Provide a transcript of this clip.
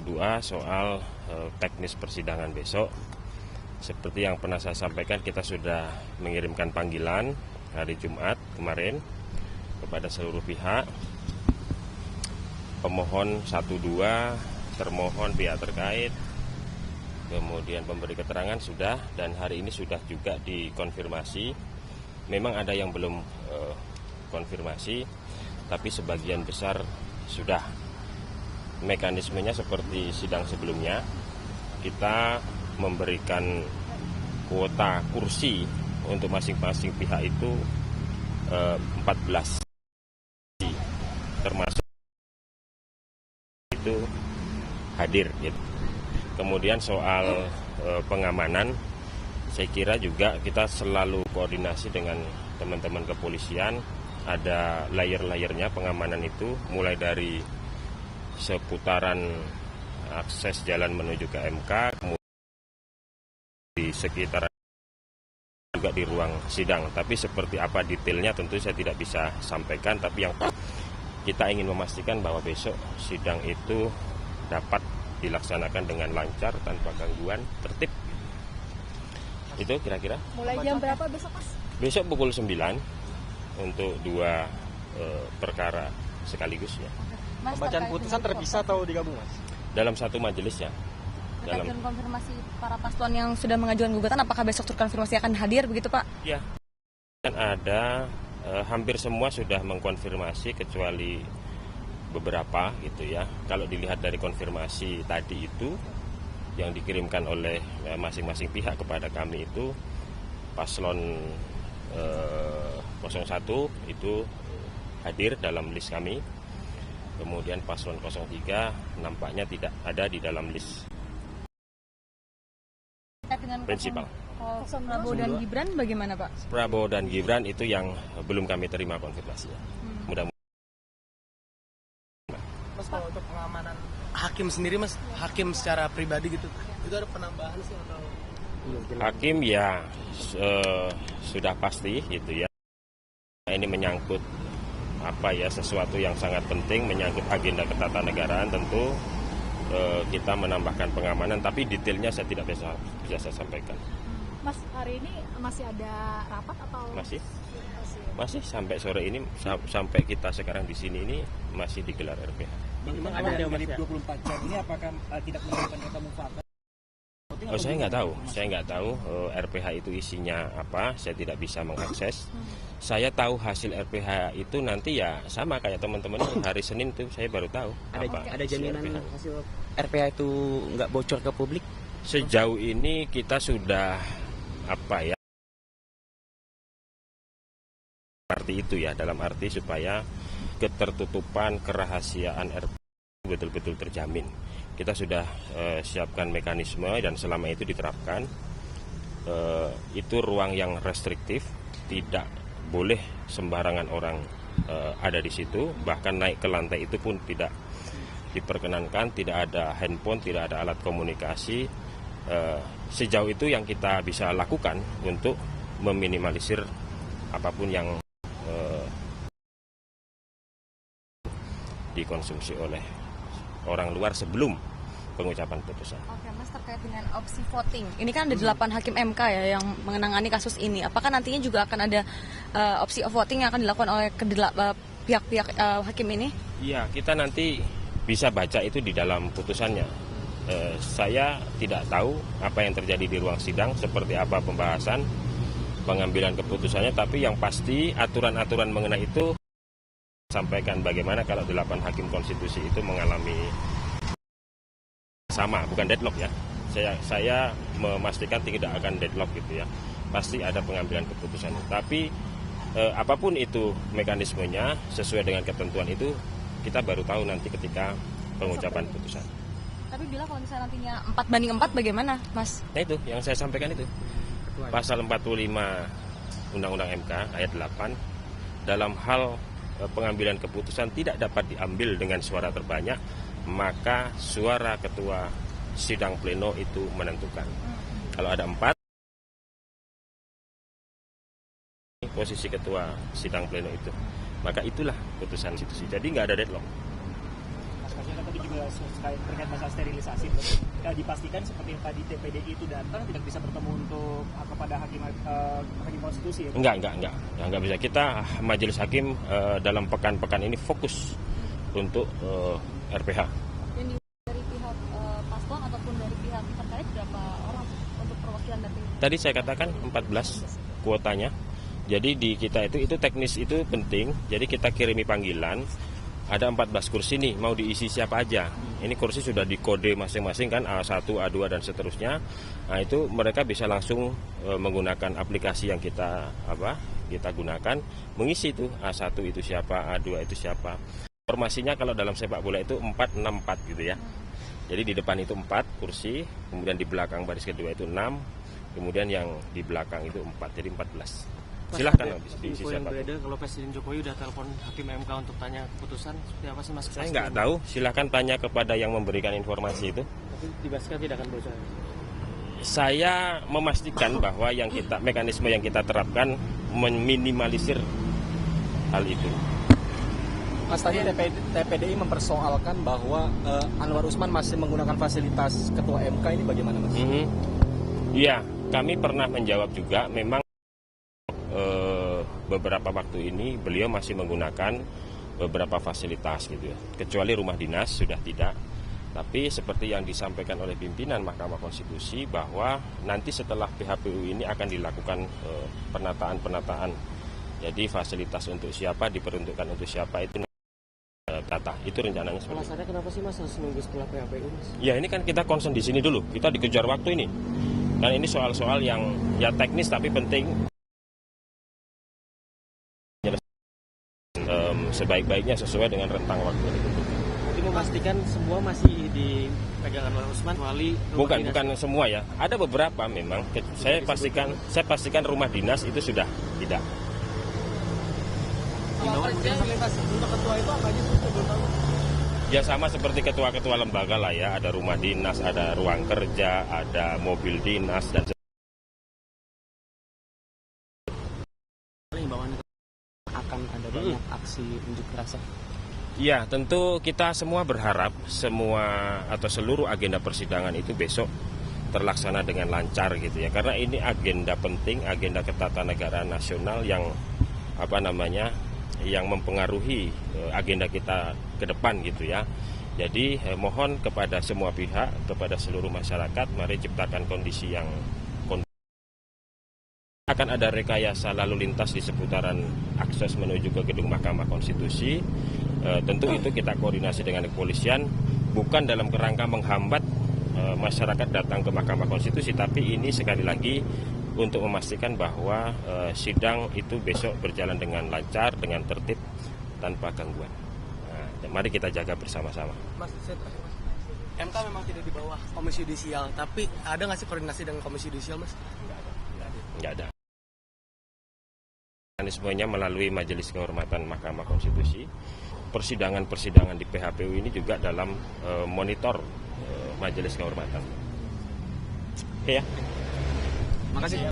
kedua soal teknis persidangan besok. Seperti yang pernah saya sampaikan, kita sudah mengirimkan panggilan hari Jumat kemarin kepada seluruh pihak, pemohon 1-2, termohon pihak terkait, kemudian pemberi keterangan sudah, dan hari ini sudah juga dikonfirmasi. Memang ada yang belum konfirmasi, tapi sebagian besar sudah. Mekanismenya seperti sidang sebelumnya, kita memberikan kuota kursi untuk masing-masing pihak itu 14, termasuk itu hadir gitu. Kemudian soal pengamanan, saya kira juga kita selalu koordinasi dengan teman-teman kepolisian. Ada layer-layernya pengamanan itu, mulai dari seputaran akses jalan menuju ke MK, kemudian di sekitar juga di ruang sidang. Tapi seperti apa detailnya tentu saya tidak bisa sampaikan, tapi yang kita ingin memastikan bahwa besok sidang itu dapat dilaksanakan dengan lancar, tanpa gangguan, tertib. Itu kira-kira. Mulai jam berapa besok, Mas? Besok pukul 9 untuk 2 perkara sekaligus ya. Mas, pembacaan putusan terpisah atau digabung, Mas? Dalam satu majelis ya. Terkait dengan konfirmasi para paslon yang sudah mengajukan gugatan, apakah besok terkonfirmasi akan hadir begitu, Pak? Ya, dan ada hampir semua sudah mengkonfirmasi kecuali beberapa gitu ya. Kalau dilihat dari konfirmasi tadi itu yang dikirimkan oleh masing-masing pihak kepada kami, itu paslon 01 itu hadir dalam list kami. Kemudian paslon 03 nampaknya tidak ada di dalam list prinsipal. Prabowo dan Gibran bagaimana, Pak? Prabowo dan Gibran itu yang belum kami terima konfirmasinya. Mudah-mudahan. Mas, kalau untuk pengamanan hakim sendiri, Mas, hakim secara pribadi gitu, itu ada penambahan sih atau? Hakim ya sudah pasti gitu ya. Ini menyangkut sesuatu yang sangat penting, menyangkut agenda ketatanegaraan, tentu kita menambahkan pengamanan, tapi detailnya saya tidak bisa saya sampaikan. Mas, hari ini masih ada rapat atau? Masih sampai sore ini, sampai kita sekarang di sini ini masih digelar RPH. Memang ada dari 24 jam ini apakah tidak menemukan kata mufakat? Saya nggak tahu RPH itu isinya apa, saya tidak bisa mengakses. Saya tahu hasil RPH itu nanti ya sama kayak teman-teman hari Senin itu saya baru tahu. Ada jaminan hasil RPH itu nggak bocor ke publik? Sejauh ini kita sudah arti itu ya, dalam arti supaya ketertutupan kerahasiaan RPH betul-betul terjamin. Kita sudah siapkan mekanisme dan selama itu diterapkan. Itu ruang yang restriktif, tidak boleh sembarangan orang ada di situ. Bahkan naik ke lantai itu pun tidak diperkenankan, tidak ada handphone, tidak ada alat komunikasi. Sejauh itu yang kita bisa lakukan untuk meminimalisir apapun yang dikonsumsi oleh orang luar sebelum pengucapan putusan. Oke, Mas, terkait dengan opsi voting, ini kan ada 8 hakim MK ya yang mengenangani kasus ini. Apakah nantinya juga akan ada opsi voting yang akan dilakukan oleh pihak-pihak hakim ini? Iya, kita nanti bisa baca itu di dalam putusannya. Saya tidak tahu apa yang terjadi di ruang sidang, seperti apa pembahasan, pengambilan keputusannya, tapi yang pasti aturan-aturan mengenai itu sampaikan bagaimana kalau 8 hakim konstitusi itu mengalami sama, bukan deadlock ya. Saya memastikan tidak akan deadlock gitu ya. Pasti ada pengambilan keputusan. Tapi apapun itu mekanismenya sesuai dengan ketentuan itu kita baru tahu nanti ketika pengucapan putusan. Tapi bila kalau misalnya nantinya 4-4 bagaimana, Mas? Nah itu yang saya sampaikan itu. Pasal 45 Undang-Undang MK ayat 8 dalam hal pengambilan keputusan tidak dapat diambil dengan suara terbanyak, maka suara ketua sidang pleno itu menentukan. Kalau ada 4, posisi ketua sidang pleno itu, maka itulah putusan institusi. Jadi nggak ada deadlock. juga terkait masalah sterilisasi. Dipastikan seperti yang tadi TPDI itu datang tidak bisa bertemu untuk kepada hakim konstitusi. Ya? Enggak bisa. Kita majelis hakim dalam pekan-pekan ini fokus untuk RPH. Ini dari pihak paslon ataupun dari pihak terkait berapa orang untuk perwakilan dari? Tadi saya katakan 14 kuotanya. Jadi di kita itu teknis itu penting. Jadi kita kirimi panggilan. Ada 14 kursi nih, mau diisi siapa aja. Ini kursi sudah dikode masing-masing kan, A1, A2 dan seterusnya. Nah itu mereka bisa langsung menggunakan aplikasi yang kita gunakan, mengisi itu A1 itu siapa, A2 itu siapa. Informasinya kalau dalam sepak bola itu 4-6-4 gitu ya. Jadi di depan itu 4 kursi, kemudian di belakang baris kedua itu 6, kemudian yang di belakang itu 4, jadi 14. Silahkan diisi siapa. Kalau Presiden Jokowi udah telepon Hakim MK untuk tanya keputusan seperti apa sih Mas? Saya nggak tahu, silahkan tanya kepada yang memberikan informasi itu. Tapi dipastikan tidak akan bocor. Saya memastikan bahwa mekanisme yang kita terapkan meminimalisir hal itu. Mas, tadi TPDI mempersoalkan bahwa Anwar Usman masih menggunakan fasilitas Ketua MK, ini bagaimana Mas? Iya, kami pernah menjawab juga, memang beberapa waktu ini beliau masih menggunakan beberapa fasilitas gitu ya, kecuali rumah dinas sudah tidak. Tapi seperti yang disampaikan oleh pimpinan Mahkamah Konstitusi bahwa nanti setelah PHPU ini akan dilakukan penataan. Jadi fasilitas untuk siapa diperuntukkan untuk siapa itu tata. Itu rencananya seperti itu. Alasannya kenapa sih Mas harus nunggu setelah PHPU Mas? Ya ini kan kita concern di sini dulu, kita dikejar waktu ini. Dan ini soal-soal yang ya teknis tapi penting. Sebaik-baiknya sesuai dengan rentang waktu yang ditentukan. Jadi memastikan semua masih dipegang Anwar Usman kecuali bukan semua ya. Ada beberapa memang. Saya pastikan rumah dinas itu sudah tidak. Untuk ketua itu apa aja belum tahu? Ya sama seperti ketua-ketua lembaga lah ya. Ada rumah dinas, ada ruang kerja, ada mobil dinas dan Akan ada banyak aksi unjuk rasa. ya, tentu kita semua berharap seluruh agenda persidangan itu besok terlaksana dengan lancar gitu ya. Karena ini agenda penting, agenda ketatanegaraan nasional yang yang mempengaruhi agenda kita ke depan gitu ya. Jadi mohon kepada semua pihak, kepada seluruh masyarakat, mari ciptakan kondisi yang akan ada rekayasa lalu lintas di seputaran akses menuju ke gedung Mahkamah Konstitusi. Tentu itu kita koordinasi dengan kepolisian, bukan dalam kerangka menghambat masyarakat datang ke Mahkamah Konstitusi, tapi ini sekali lagi untuk memastikan bahwa sidang itu besok berjalan dengan lancar, dengan tertib, tanpa gangguan. Nah, mari kita jaga bersama-sama. Mas, MK memang tidak di bawah Komisi Yudisial, tapi ada nggak sih koordinasi dengan Komisi Yudisial, Mas? Nggak ada. Mekanismenya melalui Majelis Kehormatan Mahkamah Konstitusi. Persidangan-persidangan di PHPU ini juga dalam monitor Majelis Kehormatan. Oke ya. Makasih.